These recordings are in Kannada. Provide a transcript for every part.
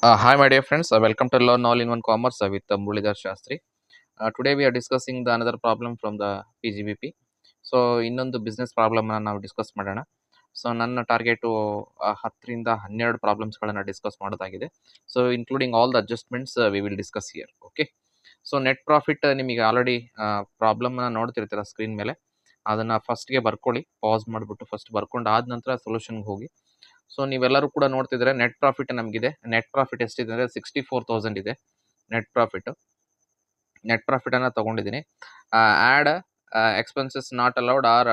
Hi, my dear friends. Welcome to Learn All in One Commerce with Muralidhar Shastri. Today we are discussing the another problem from the PGBP. So ಇನ್ನೊಂದು ಬಿಸ್ನೆಸ್ ಪ್ರಾಬ್ಲಮ್ನ ನಾವು ಡಿಸ್ಕಸ್ ಮಾಡೋಣ. ಸೊ ನನ್ನ ಟಾರ್ಗೆಟು 10ರಿಂದ 12 ಪ್ರಾಬ್ಲಮ್ಸ್ಗಳನ್ನು ಡಿಸ್ಕಸ್ ಮಾಡೋದಾಗಿದೆ. So including all the adjustments we will discuss here. Okay. So net profit ನಿಮಗೆ ಆಲ್ರೆಡಿ ಪ್ರಾಬ್ಲಮ್ನ ನೋಡ್ತಿರ್ತೀರ ಸ್ಕ್ರೀನ್ ಮೇಲೆ. ಅದನ್ನು ಫಸ್ಟ್ಗೆ ಬರ್ಕೊಳ್ಳಿ, ಪಾಸ್ ಮಾಡಿಬಿಟ್ಟು ಫಸ್ಟ್ ಬರ್ಕೊಂಡು ಆದ ನಂತರ ಸೊಲ್ಯೂಷನ್ಗೆ ಹೋಗಿ. ಸೊ ನೀವೆಲ್ಲರೂ ಕೂಡ ನೋಡ್ತಿದ್ರೆ ನೆಟ್ ಪ್ರಾಫಿಟ್ ನಮಗಿದೆ. ನೆಟ್ ಪ್ರಾಫಿಟ್ ಎಷ್ಟಿದೆ ಅಂದರೆ 64,000 ಇದೆ ನೆಟ್ ಪ್ರಾಫಿಟ್ ಅನ್ನ ತಗೊಂಡಿದ್ದೀನಿ. Add expenses not allowed or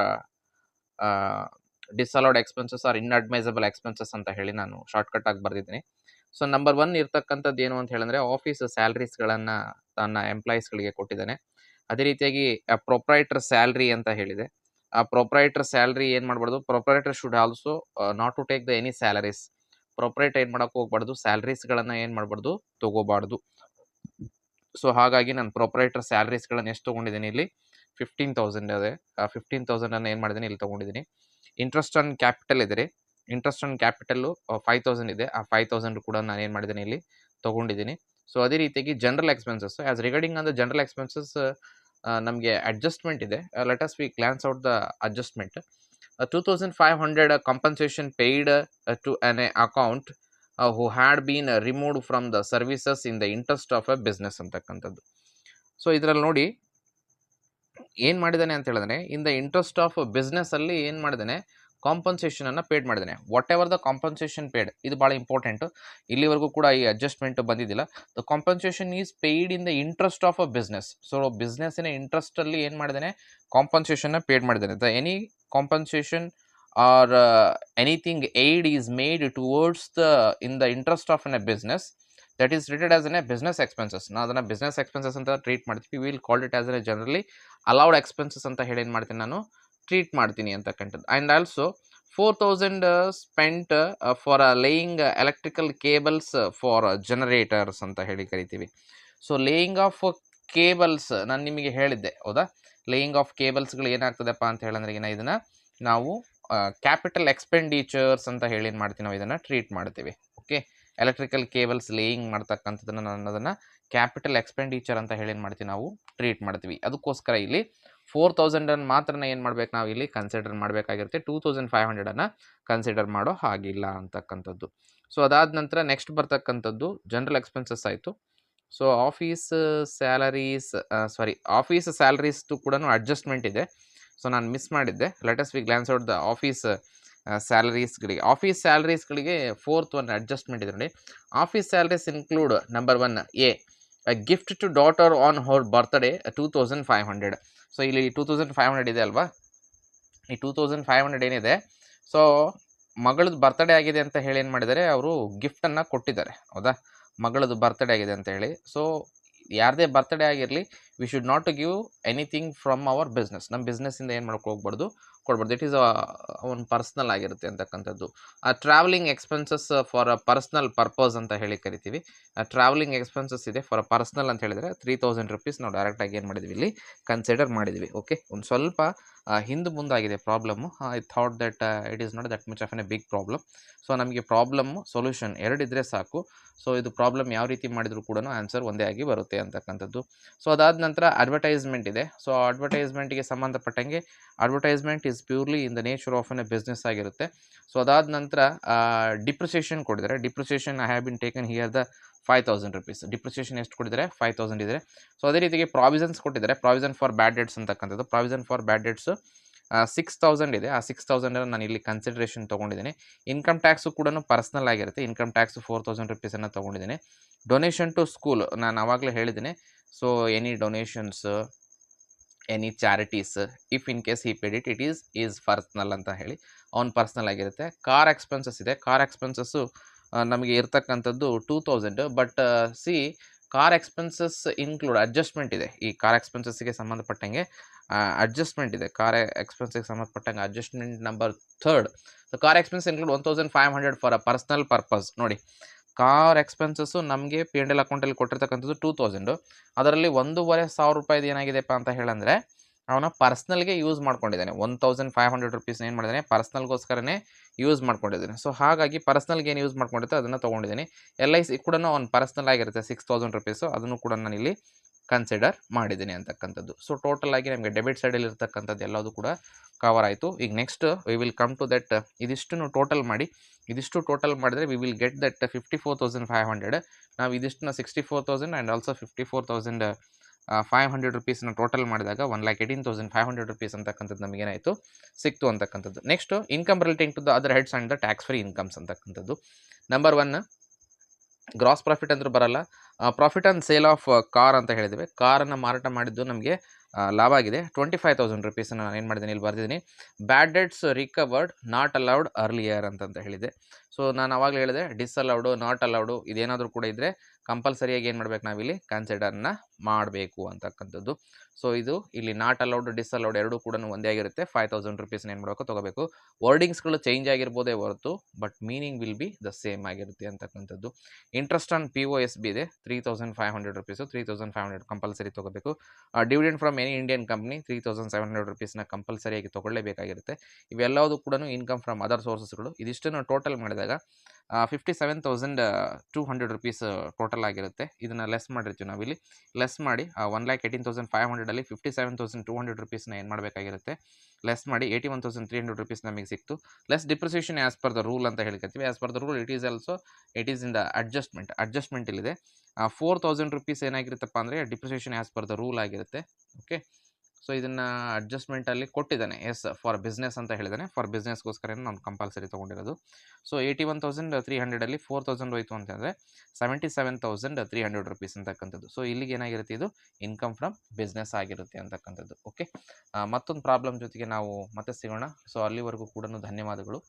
disallowed expenses or inadmissible expenses ಅಂತ ಹೇಳಿ ನಾನು ಶಾರ್ಟ್ಕಟ್ ಆಗಿ ಬರ್ದಿದ್ದೀನಿ. ಸೊ ನಂಬರ್ 1 ಇರ್ತಕ್ಕಂಥದ್ದು ಏನು ಅಂತ ಹೇಳಿದ್ರೆ ಆಫೀಸ್ ಸ್ಯಾಲ್ರೀಸ್ಗಳನ್ನು ತನ್ನ ಎಂಪ್ಲಾಯೀಸ್ಗಳಿಗೆ ಕೊಟ್ಟಿದ್ದಾನೆ. ಅದೇ ರೀತಿಯಾಗಿ ಪ್ರೊಪ್ರೈಟರ್ ಸ್ಯಾಲ್ರಿ ಅಂತ ಹೇಳಿದೆ. ಆ ಪ್ರೊಪ್ರೈಟರ್ ಸ್ಯಾಲ್ರಿ ಏನು ಮಾಡಬಾರ್ದು, proprietor should also not to take the any salaries. Proprietor ಏನು ಮಾಡೋಕೆ ಹೋಗ್ಬಾರ್ದು, ಸ್ಯಾಲ್ರೀಸ್ಗಳನ್ನು ಏನು ಮಾಡಬಾರ್ದು, ತಗೋಬಾರ್ದು. ಸೊ ಹಾಗಾಗಿ ನಾನು ಪ್ರೊಪ್ರೈಟರ್ ಸ್ಯಾಲ್ರೀಸ್ಗಳನ್ನು ಎಷ್ಟು ತೊಗೊಂಡಿದ್ದೀನಿ ಇಲ್ಲಿ 15,000 ಇದೆ. 15,000 ಏನು ಮಾಡಿದ್ದೀನಿ ಇಲ್ಲಿ ತೊಗೊಂಡಿದ್ದೀನಿ. ಇಂಟ್ರೆಸ್ಟ್ ಆನ್ ಕ್ಯಾಪಿಟಲ್ ಇದೆ. ಇಂಟ್ರೆಸ್ಟ್ ಆನ್ ಕ್ಯಾಪಿಟಲ್ಲು 5,000 ಇದೆ. ಆ 5,000 ಕೂಡ ನಾನು ಏನು ಮಾಡಿದ್ದೀನಿ ಇಲ್ಲಿ ತೊಗೊಂಡಿದ್ದೀನಿ. ಸೊ ಅದೇ ರೀತಿಯಾಗಿ general expenses as regarding on the general expenses ನಮಗೆ ಅಡ್ಜಸ್ಟ್ಮೆಂಟ್ ಇದೆ. Let us we glance out the adjustment. 2,500 compensation paid to an account who had been removed from the services in the interest of a business ಅಂತಕ್ಕಂಥದ್ದು. ಸೊ ಇದರಲ್ಲಿ ನೋಡಿ ಏನು ಮಾಡಿದ್ದಾನೆ ಅಂತ ಹೇಳಿದ್ರೆ in the interest of business ಅಲ್ಲಿ ಏನು ಮಾಡಿದ್ದಾನೆ, ಕಾಂಪನ್ಸೇಷನ್ ಅನ್ನು ಪೇಡ್ ಮಾಡಿದ್ದಾನೆ. Whatever the compensation paid, ಇದು ಭಾಳ ಇಂಪಾರ್ಟೆಂಟ್. ಇಲ್ಲಿವರೆಗೂ ಕೂಡ ಈ ಅಡ್ಜಸ್ಟ್ಮೆಂಟ್ ಬಂದಿದ್ದಿಲ್ಲ. The compensation is paid in the interest of a business. So ಬಿಸ್ನೆಸ್ಸಿನ ಇಂಟ್ರೆಸ್ಟ್ ಅಲ್ಲಿ ಏನು ಮಾಡಿದ್ದಾನೆ, ಕಾಂಪನ್ಸೇಷನ್ ಪೇಡ್ ಮಾಡಿದ್ದಾನೆ. The any compensation or anything aid is made towards the in the interest of an A business that is treated as N A business expenses. ನಾವು ಅದನ್ನು ಬಿಸ್ನೆಸ್ ಎಕ್ಸ್ಪೆನ್ಸಸ್ ಅಂತ ಟ್ರೀಟ್ ಮಾಡ್ತೀವಿ. Will called it as N A generally allowed expenses ಅಂತ ಹೇಳಿ ಏನು ಮಾಡ್ತೀನಿ, ನಾನು ಟ್ರೀಟ್ ಮಾಡ್ತೀನಿ ಅಂತಕ್ಕಂಥದ್ದು. And also 4,000 spent for laying electrical cables for generators ಅಂತ ಹೇಳಿ ಕರಿತೀವಿ. ಸೊ ಲೇಯಿಂಗ್ ಆಫ್ ಕೇಬಲ್ಸ್ ನಾನು ನಿಮಗೆ ಹೇಳಿದ್ದೆ, ಹೌದಾ? ಲೇಯಿಂಗ್ ಆಫ್ ಕೇಬಲ್ಸ್ಗಳು ಏನಾಗ್ತದಪ್ಪ ಅಂತ ಹೇಳಂದ್ರೆ ಇದನ್ನು ನಾವು ಕ್ಯಾಪಿಟಲ್ ಎಕ್ಸ್ಪೆಂಡಿಚರ್ಸ್ ಅಂತ ಹೇಳಿ ಏನು ಮಾಡ್ತೀವಿ, ನಾವು ಇದನ್ನು ಟ್ರೀಟ್ ಮಾಡ್ತೀವಿ. ಓಕೆ, ಎಲೆಕ್ಟ್ರಿಕಲ್ ಕೇಬಲ್ಸ್ ಲೇಯಿಂಗ್ ಮಾಡ್ತಕ್ಕಂಥದ್ದನ್ನು ನಾನು ಅದನ್ನು ಕ್ಯಾಪಿಟಲ್ ಎಕ್ಸ್ಪೆಂಡಿಚರ್ ಅಂತ ಹೇಳಿ ಏನು ಮಾಡ್ತೀವಿ, ನಾವು ಟ್ರೀಟ್ ಮಾಡ್ತೀವಿ. ಅದಕ್ಕೋಸ್ಕರ ಇಲ್ಲಿ 4,000 ಮಾತ್ರ ಏನು ಮಾಡ್ಬೇಕು, ನಾವು ಇಲ್ಲಿ ಕನ್ಸಿಡರ್ ಮಾಡಬೇಕಾಗಿರುತ್ತೆ. 2,500 ಕನ್ಸಿಡರ್ ಮಾಡೋ ಹಾಗಿಲ್ಲ ಅಂತಕ್ಕಂಥದ್ದು. ಸೊ ಅದಾದ ನಂತರ ನೆಕ್ಸ್ಟ್ ಬರ್ತಕ್ಕಂಥದ್ದು ಜನರಲ್ ಎಕ್ಸ್ಪೆನ್ಸಸ್ ಆಯಿತು. ಸೊ ಆಫೀಸ್ ಸ್ಯಾಲರೀಸ್ದು ಕೂಡ ಅಡ್ಜಸ್ಟ್ಮೆಂಟ್ ಇದೆ. ಸೊ ನಾನು ಮಿಸ್ ಮಾಡಿದ್ದೆ. Let us we glance out the office ಸ್ಯಾಲರೀಸ್ಗಳಿಗೆ. ಆಫೀಸ್ ಸ್ಯಾಲರೀಸ್ಗಳಿಗೆ 4th one ಅಡ್ಜಸ್ಟ್ಮೆಂಟ್ ಇದೆ ನೋಡಿ. Office salaries include number 1 a gift to daughter on our birthday 2,500. So ಇಲ್ಲಿ 2,500 ಇದೆ ಅಲ್ವಾ, ಈ 2,500 ಏನಿದೆ, ಸೊ ಮಗಳದ್ದು ಬರ್ತ್ಡೇ ಆಗಿದೆ ಅಂತ ಹೇಳಿ ಏನು ಮಾಡಿದ್ದಾರೆ, ಅವರು ಗಿಫ್ಟನ್ನು ಕೊಟ್ಟಿದ್ದಾರೆ, ಹೌದಾ? ಮಗಳದ್ದು ಬರ್ತ್ಡೇ ಆಗಿದೆ ಅಂತ ಹೇಳಿ. ಸೊ ಯಾರದೇ ಬರ್ತ್ಡೇ ಆಗಿರಲಿ, we should not to give anything from our business. ನಮ್ಮ ಬಿಸ್ನೆಸ್ಸಿಂದ ಏನು ಮಾಡೋಕೆ ಹೋಗ್ಬಾರ್ದು, ಕೊಡ್ಬಾರ್ದು. ಇಟ್ ಈಸ್ ಒಂದು ಪರ್ಸ್ನಲ್ ಆಗಿರುತ್ತೆ ಅಂತಕ್ಕಂಥದ್ದು. Travelling expenses for a personal purpose ಅಂತ ಹೇಳಿ ಕರಿತೀವಿ. ಟ್ರಾವೆಲಿಂಗ್ ಎಕ್ಸ್ಪೆನ್ಸಸ್ ಇದೆ ಫಾರ್ ಅ ಪರ್ಸ್ನಲ್ ಅಂತ ಹೇಳಿದರೆ 3,000 rupees ನಾವು ಡೈರೆಕ್ಟಾಗಿ ಏನು ಮಾಡಿದ್ವಿ, ಇಲ್ಲಿ ಕನ್ಸಿಡರ್ ಮಾಡಿದ್ವಿ. ಓಕೆ, ಒಂದು ಸ್ವಲ್ಪ ಹಿಂದೆ ಮುಂದಾಗಿದೆ problem. I thought that it is not that much of an a big problem. So ನಮಗೆ ಪ್ರಾಬ್ಲಮ್ಮು ಸೊಲ್ಯೂಷನ್ ಎರಡಿದ್ರೆ ಸಾಕು. ಸೊ ಇದು ಪ್ರಾಬ್ಲಮ್ ಯಾವ ರೀತಿ ಮಾಡಿದರೂ ಕೂಡ ಆನ್ಸರ್ ಒಂದೇ ಆಗಿ ಬರುತ್ತೆ ಅಂತಕ್ಕಂಥದ್ದು. ಸೊ ಅದಾದ ನಂತರ ಅಡ್ವರ್ಟೈಸ್ಮೆಂಟ್ ಇದೆ. ಸೊ ಅಡ್ವರ್ಟೈಸ್ಮೆಂಟ್ಗೆ ಸಂಬಂಧಪಟ್ಟಂಗೆ advertisement is purely in the nature of an A business ಆಗಿರುತ್ತೆ. ಸೊ ಅದಾದ ನಂತರ ಡಿಪ್ರಿಸಿಯೇಷನ್ ಕೊಟ್ಟಿದ್ದಾರೆ. Depreciation I have been taken here the 5,000 rupees. Depreciation ಎಷ್ಟು ಕೊಟ್ಟಿದ್ದಾರೆ, 5,000 ಇದೆ. ಸೊ ಅದೇ ರೀತಿಗೆ ಪ್ರಾವಿಷನ್ಸ್ ಕೊಟ್ಟಿದ್ದಾರೆ. ಪ್ರಾವಿಷನ್ ಫಾರ್ ಬ್ಯಾಡ್ ಡೆಟ್ಸ್ ಅಂತಕ್ಕಂಥದ್ದು. ಪ್ರಾವಿಷನ್ ಫಾರ್ ಬ್ಯಾಡ್ ಡೆಟ್ಸ್ 6,000 ಇದೆ. ಆ 6,000 ನಾನು ಇಲ್ಲಿ ಕನ್ಸಿಡರೇಷನ್ ತೊಗೊಂಡಿದ್ದೀನಿ. ಇನ್ಕಮ್ ಟ್ಯಾಕ್ಸು ಕೂಡ ಪರ್ಸ್ನಲ್ ಆಗಿರುತ್ತೆ. ಇನ್ಕಮ್ ಟ್ಯಾಕ್ಸು 4,000 rupees ತೊಗೊಂಡಿದ್ದೀನಿ. ಡೊನೇಷನ್ ಟು ಸ್ಕೂಲ್ ನಾನು ಆವಾಗಲೇ ಹೇಳಿದ್ದೀನಿ. So any donations, any charities, if in case he paid it is personal ಅಂತ ಹೇಳಿ ಅವ್ನು ಪರ್ಸ್ನಲ್ ಆಗಿರುತ್ತೆ. ಕಾರ್ ಎಕ್ಸ್ಪೆನ್ಸಸ್ ಇದೆ. ಕಾರ್ ಎಕ್ಸ್ಪೆನ್ಸಸ್ಸು ನಮಗೆ ಇರ್ತಕ್ಕಂಥದ್ದು 2,000. But C car expenses include adjustment ಇದೆ. ಈ ಕಾರ್ ಎಕ್ಸ್ಪೆನ್ಸಸ್ಗೆ ಸಂಬಂಧಪಟ್ಟಂಗೆ ಅಡ್ಜಸ್ಟ್ಮೆಂಟ್ ಇದೆ. ಕಾರ್ ಎಕ್ಸ್ಪೆನ್ಸಿಗೆ ಸಂಬಂಧಪಟ್ಟಂಗೆ adjustment number 3rd. Car expense include 1,500 for a personal purpose. ನೋಡಿ, ಕಾರ್ ಎಕ್ಸ್ಪೆನ್ಸಸ್ಸು ನಮಗೆ P&L ಅಕೌಂಟಲ್ಲಿ ಕೊಟ್ಟಿರ್ತಕ್ಕಂಥದ್ದು 2,000. ಅದರಲ್ಲಿ 1,500 ರೂಪಾಯಿದು ಏನಾಗಿದೆಪ್ಪ ಅಂತ ಹೇಳಂದರೆ ಅವನ ಪರ್ಸ್ನಲ್ಗೆ ಯೂಸ್ ಮಾಡ್ಕೊಂಡಿದ್ದಾನೆ. 1500 ರುಪೀಸ್ನ ಏನು ಮಾಡಿದ್ದಾನೆ, ಪರ್ಸ್ನಲ್ಗೋಸ್ಕರನೇ ಯೂಸ್ ಮಾಡ್ಕೊಂಡಿದ್ದಾನೆ. ಸೊ ಹಾಗಾಗಿ ಪರ್ಸ್ನಲ್ಗೆ ಏನು ಯೂಸ್ ಮಾಡ್ಕೊಂಡಿರ್ತೆ ಅದನ್ನು ತೊಗೊಂಡಿದ್ದೀನಿ. LIC ಕೂಡ ಅವ್ನು ಪರ್ಸ್ನಲ್ ಆಗಿರುತ್ತೆ 6000 ರುಪೀಸು, ಅದನ್ನು ಕೂಡ ನಾನು ಇಲ್ಲಿ ಕನ್ಸಿಡರ್ ಮಾಡಿದ್ದೀನಿ ಅಂತಕ್ಕಂಥದ್ದು. ಸೊ ಟೋಟಲ್ ಆಗಿ ನಮಗೆ ಡೆಬಿಟ್ ಸೈಡಲ್ಲಿ ಇರ್ತಕ್ಕಂಥದ್ದು ಎಲ್ಲದೂ ಕೂಡ ಕವರ್ ಆಯಿತು. ಈಗ next we will come to that, ಇದಿಷ್ಟನ್ನು ಟೋಟಲ್ ಮಾಡಿ, ಇದಿಷ್ಟು ಟೋಟಲ್ ಮಾಡಿದರೆ ವಿ ವಿಲ್ ಗೆಟ್ ದಟ್ 54,500. ನಾವು ಇದಿಷ್ಟನ್ನ 64,000 ಆ್ಯಂಡ್ ಆಲ್ಸೋ 54,500 ರುಪೀಸ್ನ ಟೋಟಲ್ ಮಾಡಿದಾಗ 1,18,500 ರುಪೀಸ್ ಅಂತಕ್ಕಂಥದ್ದು ನಮಗೇನಾಯಿತು ಸಿಕ್ತು ಅಂತಕ್ಕಂಥದ್ದು. Next income relating to the other heads and the tax free incomes ಅಂತಕ್ಕಂಥದ್ದು. ನಂಬರ್ 1 ಗ್ರಾಸ್ ಪ್ರಾಫಿಟ್ ಅಂದ್ರೂ ಬರಲ್ಲ. Profit on sale of car ಅಂತ ಹೇಳಿದ್ದೇವೆ. ಕಾರನ್ನು ಮಾರಾಟ ಮಾಡಿದ್ದು ನಮಗೆ ಲಾಭ ಆಗಿದೆ. 25,000 ರುಪೀಸನ್ನು ನಾನು ಏನು ಮಾಡಿದ್ದೀನಿ ಇಲ್ಲಿ ಬರ್ದಿದ್ದೀನಿ. Bad debts recovered not allowed earlier ಅಂತಂತ ಹೇಳಿದೆ. ಸೊ ನಾನು ಆವಾಗಲೇ ಹೇಳಿದೆ ಡಿಸ್ಅಲೌಡು ನಾಟ್ ಅಲೌಡು ಇದೇನಾದರೂ ಕೂಡ ಇದ್ದರೆ ಕಂಪಲ್ಸರಿಯಾಗಿ ಏನು ಮಾಡಬೇಕು, ನಾವಿಲ್ಲಿ ಕನ್ಸಿಡರ್ನ ಮಾಡಬೇಕು ಅಂತಕ್ಕಂಥದ್ದು. ಸೊ ಇದು ಇಲ್ಲಿ ನಾಟ್ ಅಲೌಡ್ ಡಿಸ್ಅಲೌಡ್ ಎರಡೂ ಕೂಡ ಒಂದೇ ಆಗಿರುತ್ತೆ. 5,000 ರುಪೀಸ್ನ ಏನು ಮಾಡಬೇಕು, ತೊಗೋಬೇಕು. ವರ್ಡಿಂಗ್ಸ್ಗಳು ಚೇಂಜ್ ಆಗಿರ್ಬೋದೇ ಹೊರತು but meaning will be the same ಆಗಿರುತ್ತೆ ಅಂತಕ್ಕಂಥದ್ದು. ಇಂಟ್ರೆಸ್ಟ್ ಆನ್ POSB ಇದೆ 3,500 ರುಪೀಸು, 3,500 ಕಂಪಲ್ಸರಿ ತೊಗೋಬೇಕು. Dividend from any Indian company 3,700 ರುಪೀಸ್ನ ಕಂಪಲ್ಸರಿಯಾಗಿ ತೊಗೊಳ್ಳೇಬೇಕಾಗಿರುತ್ತೆ. ಇವೆಲ್ಲವೂ ಕೂಡ ಇನ್ಕಮ್ ಫ್ರಮ್ ಅದರ್ ಸೋರ್ಸಸ್ಗಳು. ಇದಿಷ್ಟನ್ನು ಟೋಟಲ್ ಮಾಡಿದಾಗ 57,200 ರುಪೀಸ್ ಟೋಟಲ್ ಆಗಿರುತ್ತೆ. ಇದನ್ನು ಲೆಸ್ ಮಾಡಿರ್ತೀವಿ ನಾವಿಲ್ಲಿ. ಲೆಸ್ ಮಾಡಿ 1,18,500ಅಲ್ಲಿ 57,200 ರುಪೀಸ್ನ ಏನು ಮಾಡಬೇಕಾಗಿರುತ್ತೆ, ಲೆಸ್ ಮಾಡಿ 81,300 ರುಪೀಸ್ ನಮಗೆ ಸಿಕ್ತು. Less depreciation as per the rule ಅಂತ ಹೇಳ್ಕೊತೀವಿ. As per the rule it is in the adjustment ಇಲ್ಲಿದೆ. 4,000 ರುಪೀಸ್ ಏನಾಗಿರುತ್ತಪ್ಪ ಅಂದರೆ depreciation as per the rule ಆಗಿರುತ್ತೆ. ಓಕೆ, ಸೊ ಇದನ್ನು ಅಡ್ಜಸ್ಟ್ಮೆಂಟಲ್ಲಿ ಕೊಟ್ಟಿದ್ದಾನೆ. ಎಸ್ ಫಾರ್ ಬಿಸ್ನೆಸ್ ಅಂತ ಹೇಳಿದ್ದಾನೆ. ಫಾರ್ ಬಿಸ್ನೆಸ್ಗೋಸ್ಕರ ನಾನು ಕಂಪಲ್ಸರಿ ತೊಗೊಂಡಿರೋದು. ಸೊ 81,300ಅಲ್ಲಿ 4,000 ಹೋಯಿತು ಅಂತಂದರೆ 77,300 ರುಪೀಸ್ ಅಂತಕ್ಕಂಥದ್ದು. ಸೊ ಇಲ್ಲಿಗೆ ಏನಾಗಿರುತ್ತೆ, ಇದು ಇನ್ಕಮ್ ಫ್ರಮ್ ಬಿಸ್ನೆಸ್ ಆಗಿರುತ್ತೆ ಅಂತಕ್ಕಂಥದ್ದು. ಓಕೆ, ಮತ್ತೊಂದು ಪ್ರಾಬ್ಲಮ್ ಜೊತೆಗೆ ನಾವು ಮತ್ತೆ ಸಿಗೋಣ. ಸೊ ಅಲ್ಲಿವರೆಗೂ ಕೂಡ ಧನ್ಯವಾದಗಳು.